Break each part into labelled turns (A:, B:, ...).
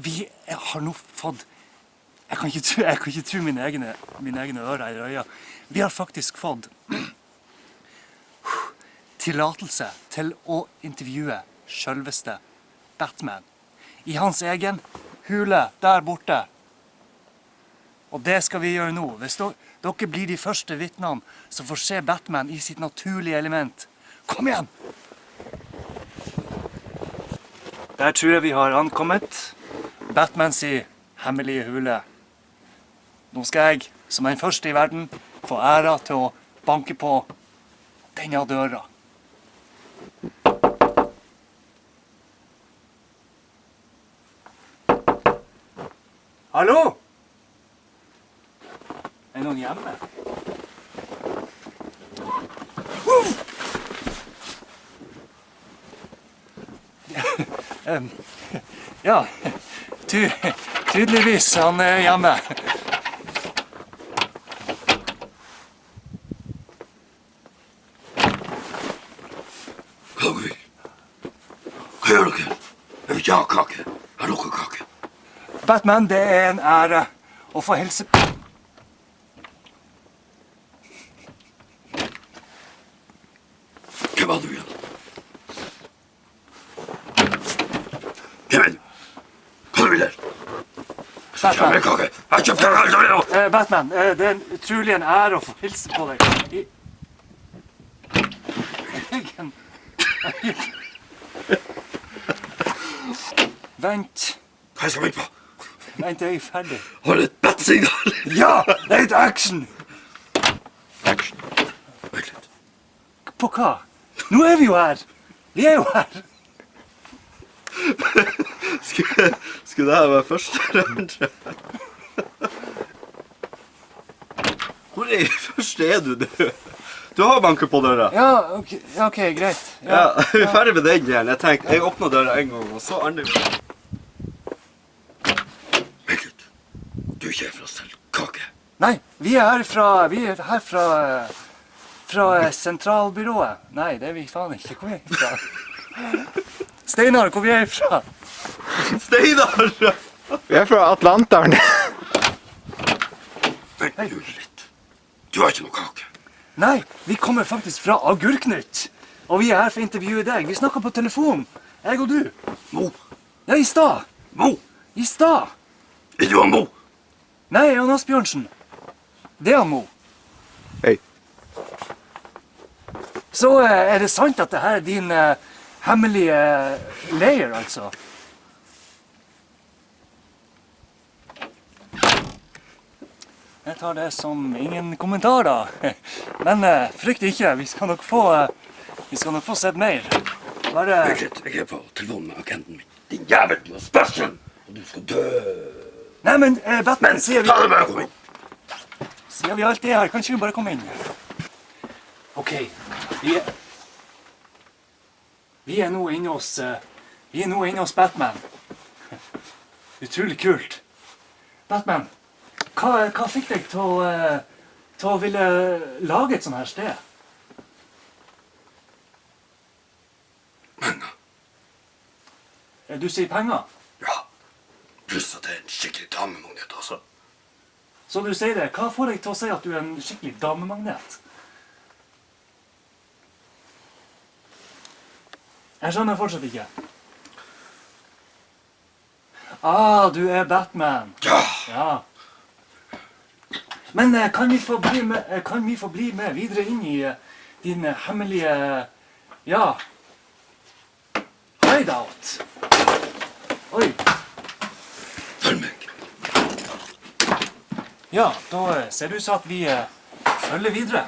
A: vi har nå fått... Jeg kan ikke tro mine egne ører i øya. Vi har faktisk fått tillatelse til å intervjue selveste Batman i hans egen hule der borte. Og det skal vi gjøre nå. Hvis dere blir de første vittnene som får se Batman i sitt naturlige element. Kom igjen! Der tror jeg vi har ankommet Batmans hemmelige hule. Nå skal jeg, som den første i verden, få æra til å banke på denne døra. Hallo? Er noen hjemme? Ja, tydeligvis han er hjemme.
B: Hva gjør dere? Jeg vil ikke ha kake. Har dere kake?
A: Batman, det er en ære å få hilse på.
B: Hvem var du igjen? Hvem er du? Hva vil du? Kjøp meg kake. Jeg kjøpte kake.
A: Batman, det er utrolig en ære å få hilse på deg. Vent.
B: Hva skal jeg på?
A: Vent, jeg er ferdig.
B: Har du et bat-signal?
A: Ja, det er et action.
B: Action. Vent litt.
A: På hva? Nå er vi jo her. Vi er jo her.
B: Skulle det her være første runde? Hvor er første er du nå? Du har banket på døra.
A: Ja, ok, greit.
B: Ja, vi er ferdig med den delen. Jeg tenkte, jeg åpner døra en gang, og så andre. Vent litt. Du er ikke her for å selge kake.
A: Nei, vi er her fra sentralbyrået. Nei, det er vi faen ikke. Hvor er vi fra? Steinar, hvor er vi fra?
B: Steinar!
C: Vi er fra Atlanteren.
B: Vent litt. Du har ikke noe kake.
A: Nei, vi kommer faktisk fra Agurknytt. Og vi er her for å intervjue deg. Vi snakker på telefon. Jeg og du.
B: Mo.
A: Ja, i stad.
B: Mo.
A: I stad.
B: Er du han Mo?
A: Nei, han Asbjørnsen. Det er han Mo.
C: Hei.
A: Så er det sant at det her er din hemmelige leir, altså? Jeg tar det som ingen kommentar da. Men frykt ikke, vi skal nok få sett mer. Bare...
B: Vent litt, jeg er på telefonen med agenten min. Din jævel, du har spørsmål, og du skal dø.
A: Nei, men Batman, sier vi...
B: Ta det med å komme inn.
A: Sier vi alt det her, kanskje vi bare kommer inn. Ok, vi er nå inne hos Batman. Utrolig kult. Batman. Hva fikk deg til å ville lage et sånt her sted?
B: Penger.
A: Du sier penger?
B: Ja. Pluss at det er en skikkelig damemagnet også.
A: Så du sier det. Hva får deg til å si at du er en skikkelig damemagnet? Jeg skjønner fortsatt ikke. Ah, du er Batman.
B: Ja.
A: Ja. Men kan vi få bli med videre inn i din hemmelige, ja, hideout? Oi.
B: Følg meg.
A: Ja, da ser det ut som at vi følger videre.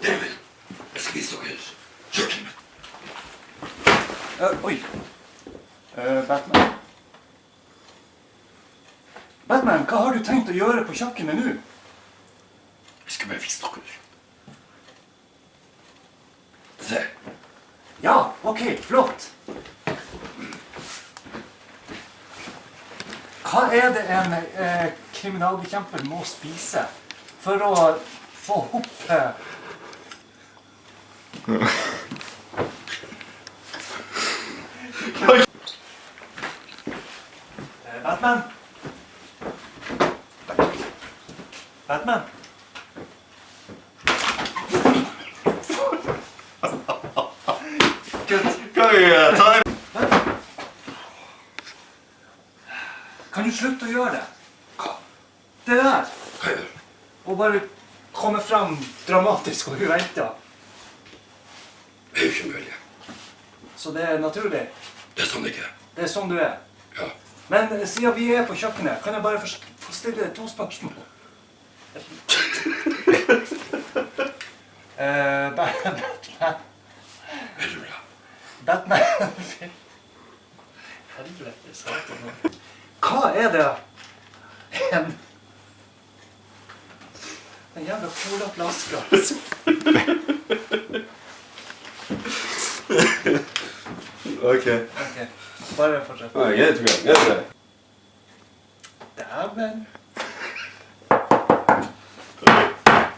B: David, jeg skal vise dere kjøkkenet.
A: Oi. Batman. Batman, hva har du tenkt å gjøre på kjøkkenet nå?
B: Jeg skal bare vise dere. Se.
A: Ja, ok, flott. Hva er det en kriminalbekjemper må spise for å få opp... Batman? Batman? Kan du slutte å gjøre det?
B: Hva?
A: Det der.
B: Hva gjør du?
A: Og bare komme frem dramatisk og uventet.
B: Det er jo ikke mulig.
A: Så det er naturlig.
B: Det er sånn det ikke er.
A: Det er sånn du er.
B: Ja.
A: Men siden vi er på kjøkkenet, kan jeg bare få stille deg 2 spørsmål? Batman.
B: Er du bra?
A: Batman. Helvete, satan. Hva er det? En jævla colaflaske.
B: Ok.
A: Ok, bare fortsett.
B: Greit, greit.
A: Dæven.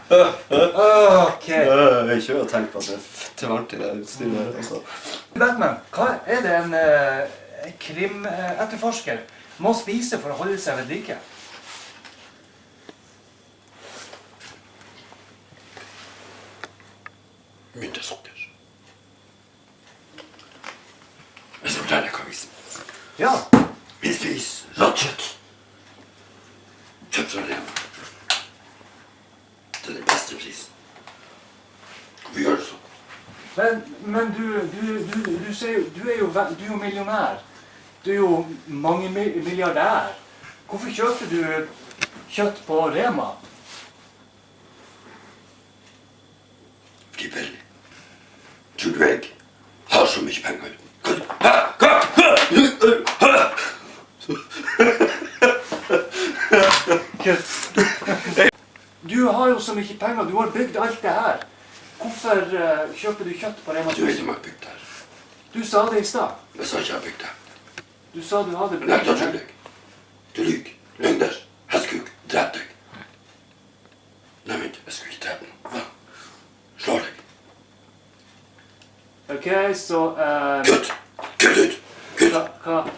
A: Ok.
B: Jeg ikke har tenkt på at det er fett varmt i det utstyret her, altså.
A: Batman, hva er det en krimetterforsker må spise for å holde seg ved like?
B: Myntesukker. Jeg skal fortelle hva vi spiser.
A: Ja.
B: Vi spiser rått kjøtt. Kjøtt fra Rema. Det er den beste prisen. Hvorfor gjør du sånn?
A: Men du ser jo, du er jo millionær. Du er jo mange milliardær. Hvorfor kjøper du kjøtt på Rema?
B: Fordi billig. Tror du jeg har så mye penger uten?
A: Du har jo så mye penger, du har bygd alt det her. Hvorfor kjøper du kjøtt på Rema?
B: Du vet om jeg har bygd det her.
A: Du sa det i stad.
B: Jeg sa ikke jeg har bygd det.
A: Du sa du hadde
B: Nei, da
A: bygd
B: tuller jeg. Du lyver. Løgner. Hestkuk. Drep deg. Nei, vent. Jeg skulle ikke drepe den. Hva? Slår deg.
A: Ok, så...
B: Kutt! Kutt ut! Kutt!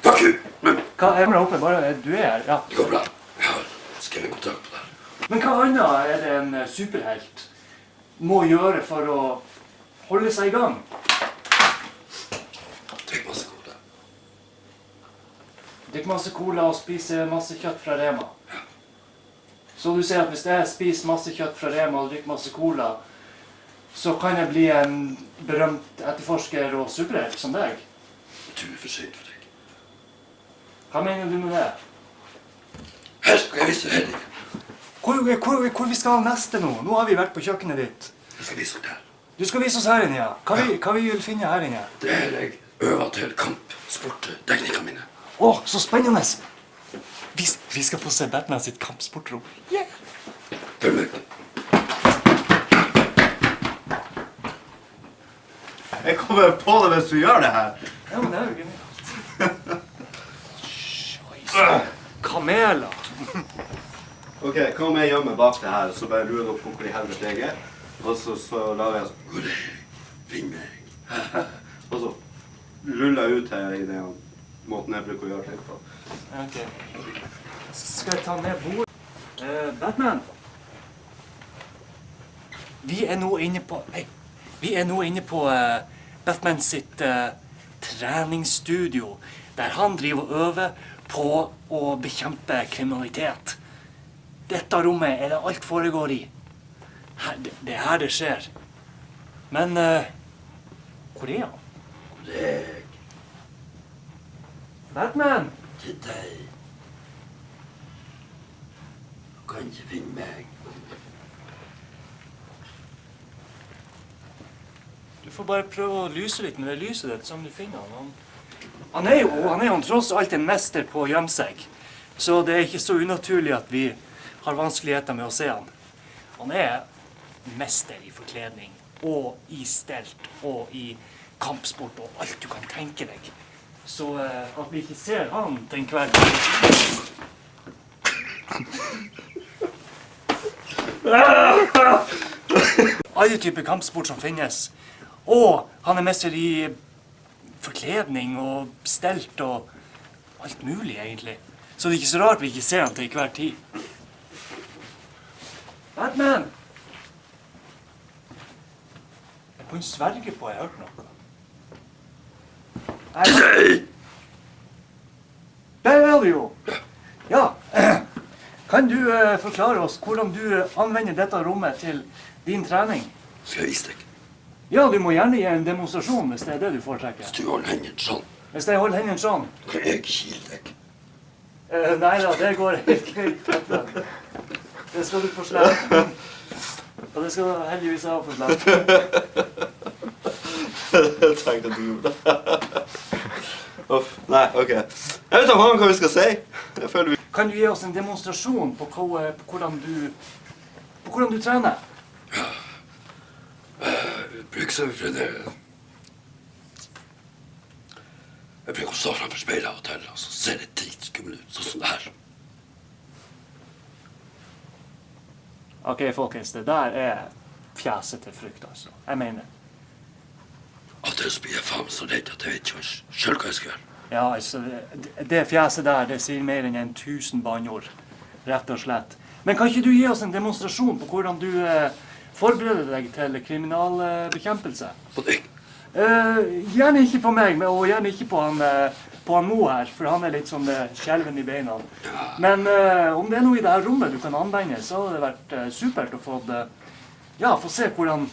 B: Fuck you! Men
A: Hva er det oppe? Bare du er her, ja.
B: det går bra. Jeg har skrevet kontrakt på det her.
A: Men hva annet er det en superhelt må gjøre for å holde seg i gang?
B: Drikk masse cola.
A: Drikke masse cola og spise masse kjøtt fra Rema. Så du sier at hvis jeg spiser masse kjøtt fra Rema og drikker masse cola, så kan jeg bli en berømt etterforsker og superhelt som deg?
B: Du er for sent for deg.
A: Hva mener du med det?
B: Her skal jeg vise deg.
A: Hvor vi skal neste nå? Nå har vi vært på kjøkkenet ditt.
B: Jeg skal vise deg her.
A: Du skal vise oss her inne, ja. Hva vi vil finne her inne?
B: Det er jeg øver til kamp, sport, teknikkene mine.
A: Åh, så spennende! Vi skal få se Batman sitt kampsportrom.
B: Følg meg.
D: Jeg kommer på det hvis du gjør det her.
A: Ja, men det er jo genialt. Scheisse. Kameler.
D: Ok, kom jeg gjemme bak det her, så bare lurer dere på hvor i helvete jeg er. Og så lager jeg sånn.
B: Hvor er jeg? Finn meg.
D: Og så ruller jeg ut her i den måten jeg bruker å gjøre ting på.
A: Ok. Skal jeg ta ned bord? Batman. Vi er nå inne på... Hei. Vi er nå inne på Batman sitt treningsstudio, der han driver og øver på å bekjempe kriminalitet. Dette rommet er det alt foregår i. Det er her det skjer. Men hvor er han?
B: Det er jeg.
A: Batman!
B: Til deg. Du kan ikke finne meg.
A: Du får bare prøve å lyse litt med det lyset ditt, som du finner han. Han er jo tross alt en mester på å gjemme seg. Så det er ikke så unaturlig at vi har vanskeligheter med å se han. Han er mester i forkledning, og i stelt, og i kampsport, og alt du kan tenke deg. Så at vi ikke ser han til en kveld. Alle typer kampsport som finnes. Og han er mester i forkledning og stelt og alt mulig, egentlig. Så det er ikke så rart vi ikke ser han til hver tid. Batman! Jeg kan sverge på jeg har hørt noe.
B: Hei!
A: Der er du jo! Ja, kan du forklare oss hvordan du anvender dette rommet til din trening?
B: Skal jeg vise deg?
A: Ja, du må gjerne gi en demonstrasjon hvis det er det du foretrekker.
B: Hvis du holder hendene sånn,
A: Hvis jeg holder hendene sånn.
B: kan jeg kile deg.
A: Nei da, det går helt greit. Batman. Det skal du få slippe. Og det skal du heldigvis ha få slippe.
D: Jeg tenkte at du gjorde det. Uff, nei, ok. Jeg vet ikke hva vi skal si. Jeg føler vi...
A: Kan du gi oss en demonstrasjon på hvordan du trener?
B: Bruksøvnene. Jeg bruker å stå framfor speilet av og til, og så ser det dritskummel ut, sånn som det her.
A: Ok, folkens, det der er fjeset til frykt, altså. Jeg mener.
B: Av og til så blir jeg faen så redd at jeg vet ikke selv hva jeg skal gjøre.
A: Ja, altså, det fjeset der, det sier mer enn 1000 banneord, rett og slett. Men kan ikke du gi oss en demonstrasjon på hvordan du forbereder deg til kriminalbekjempelse?
B: På deg.
A: Gjerne ikke på meg, og gjerne ikke på han Mo her, for han er litt sånn skjelven i beina. Men om det er noe i det her rommet du kan anvende, så hadde det vært supert å få se hvordan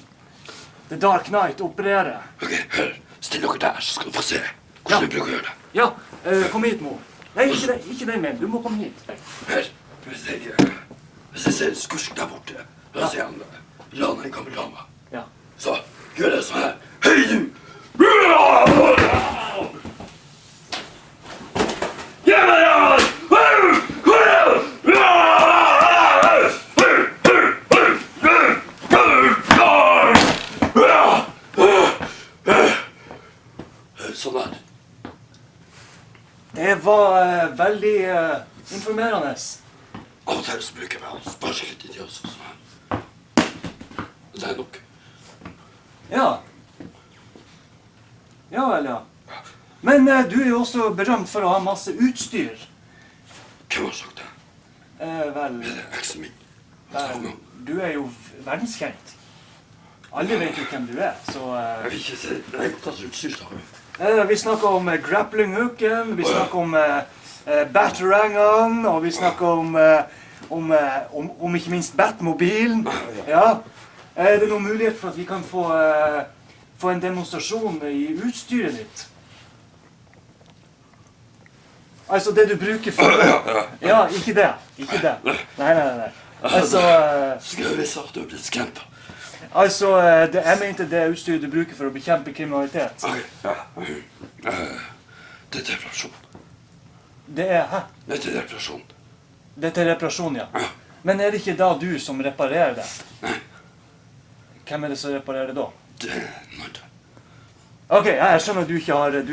A: The Dark Knight opererer.
B: Ok, hør. Still dere der, så skal du få se hvordan vi bruker å gjøre det.
A: Ja, kom hit, Mo. Nei, ikke den med. Du må komme hit.
B: Her. Hvis jeg ser en skurk der borte, la oss se han lana en gammel dame.
A: Ja.
B: Så gjør jeg sånn her. Hei, du! Gi meg den! Sånn her.
A: Det var veldig informerende.
B: Av og til så bruker jeg meg å sparske litt i det også. Sånn her. Det er nok.
A: Ja. Ja vel, ja. Men du er jo også berømt for å ha masse utstyr.
B: Hvem har sagt det?
A: Vel,
B: Det er eksen min.
A: du er jo verdenskjent. Alle vet jo hvem du er, så
B: Jeg vil ikke si det. Jeg tar utstyr da.
A: vi snakker om grappling-hooken, vi snakker om batarangene, og vi snakker om ikke minst Batmobilen. Ja. Er det noen mulighet for at vi kan få en demonstrasjon i utstyret ditt? Altså det du bruker for... Ja, ikke det. Ikke det. Nei. Altså...
B: Skal jeg vise at du blir skremt?
A: Altså, jeg mente det utstyret du bruker for å bekjempe kriminalitet.
B: Ok, ja. Det er reparasjon.
A: Det er, hæ?
B: Det er reparasjon.
A: Dette er reparasjon, ja. Men er det ikke da du som reparerer det?
B: Nei,
A: Hvem er det som reparerer det da?
B: det er Nanda.
A: Ok, jeg skjønner at du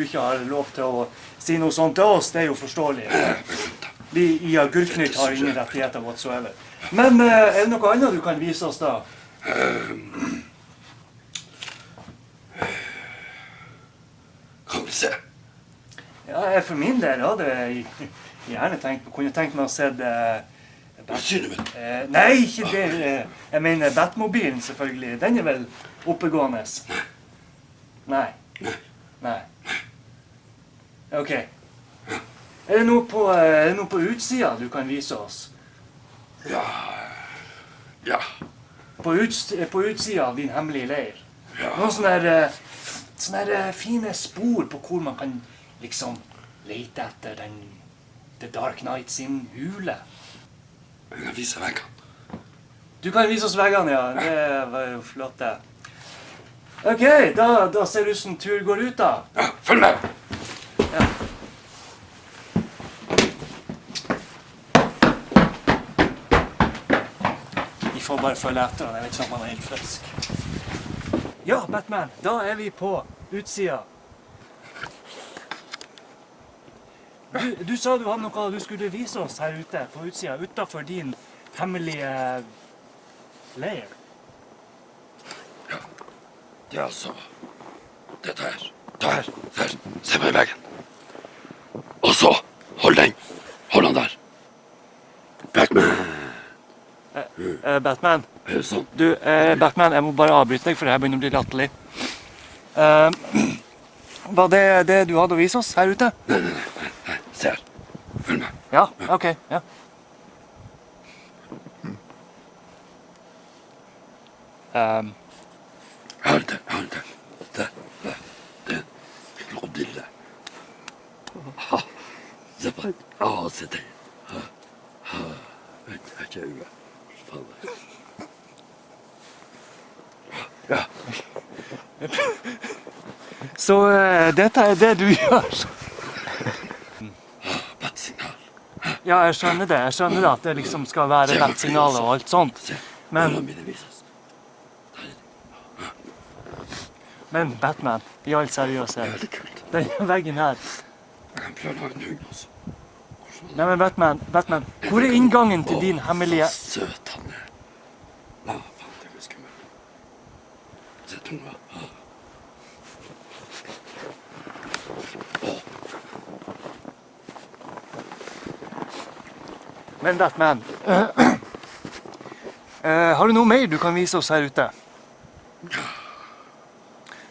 A: ikke har lov til å si noe sånt til oss, det er jo forståelig. Vi i Agurknytt har ingen rettigheter whatsoever. Men er det noe annet du kan vise oss da?
B: Kan vi se?
A: Ja, for min del hadde jeg gjerne kunne tenkt meg å se det...
B: Synet mitt.
A: Nei, ikke det. Jeg mener Batmobilen, selvfølgelig. Den er vel oppegående? Nei. Nei. Ok. Er det noe på utsida du kan vise oss?
B: Ja. Ja.
A: På utsida av din hemmelige leir?
B: Ja.
A: Noen sånne fine spor på hvor man kan liksom lete etter The Dark Knight sin hule.
B: Jeg kan vise veggene.
A: Du kan vise oss veggene, ja. Det var jo flott, det. Ok, da ser det ut som tur går ut, da.
B: Ja, følg med!
A: Ja. Vi får bare følge etter han. Jeg vet ikke om han er helt frisk. Ja, Batman, da er vi på utsida. Du sa du hadde noe du skulle vise oss her ute på utsida, utenfor din hemmelige leir.
B: Ja. Det er altså dette her. Ta her. Se på den veggen. Og så, hold den. Hold han der. Batman.
A: Batman.
B: Sånn.
A: Du, Batman, jeg må bare avbryte deg, for det her begynner å bli latterlig. Var det det du hadde å vise oss her ute?
B: Nei, se her. Følg med.
A: Ja, ok, ja.
B: Her, der. Der. Det er en krokodille. Se på den. Se den. Vent, jeg er ikke øye. Faen. Ja.
A: Så dette er det du gjør?
B: Battsignal.
A: Ja, jeg skjønner det. Jeg skjønner at det liksom skal være lett signal og alt sånt.
B: Se,
A: Men-
B: hvordan vil det vises?
A: Men Batman, i all
B: Det er
A: seriøshet,
B: veldig kult.
A: den veggen her.
B: Jeg kan prøve å lage en hund også.
A: Nei, men Batman, hvor er inngangen til din hemmelige...
B: Søt han er. Ja, faen, det er skummelt. Se tunga.
A: Men Batman, har du noe mer du kan vise oss her ute?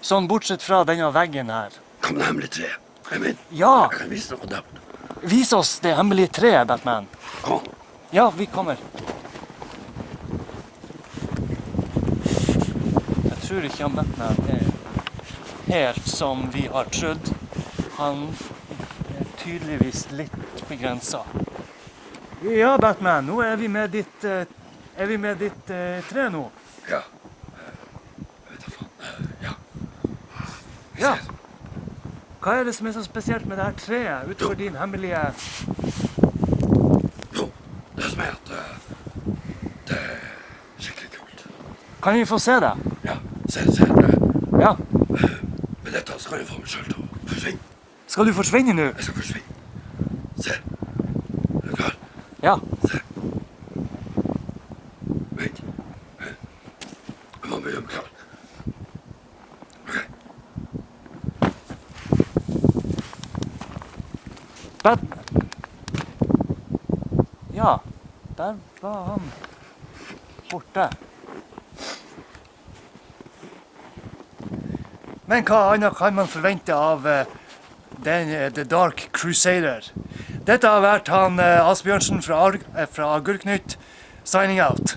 A: Sånn bortsett fra denne veggen her.
B: Kom det hemmelige treet.
A: Ja,
B: Jeg kan vise noe der.
A: vis oss det hemmelige treet, Batman.
B: Kom.
A: Ja, vi kommer. Jeg tror ikke han Batman er helt som vi har trodd. Han er tydeligvis litt begrenset. Ja, Batman, nå er vi med ditt tre nå.
B: Ja. Jeg vet da faen. Ja.
A: Ja. Hva er det som er så spesielt med dette treet, utover din hemmelige...
B: Jo, det som er at det er skikkelig kult.
A: Kan vi få se det?
B: Ja, se det.
A: Ja.
B: Med dette så kan jeg få meg selv til å forsvinne.
A: Skal du forsvinne nå?
B: Jeg skal forsvinne. Se. Er du klar?
A: Ja.
B: Se. Vent. Jeg må begynne å bli klar. Ok.
A: Ja, der var han borte. Men hva annet kan man forvente av The Dark Crusader? Dette har vært han Asbjørnsen fra Agurknytt, signing out.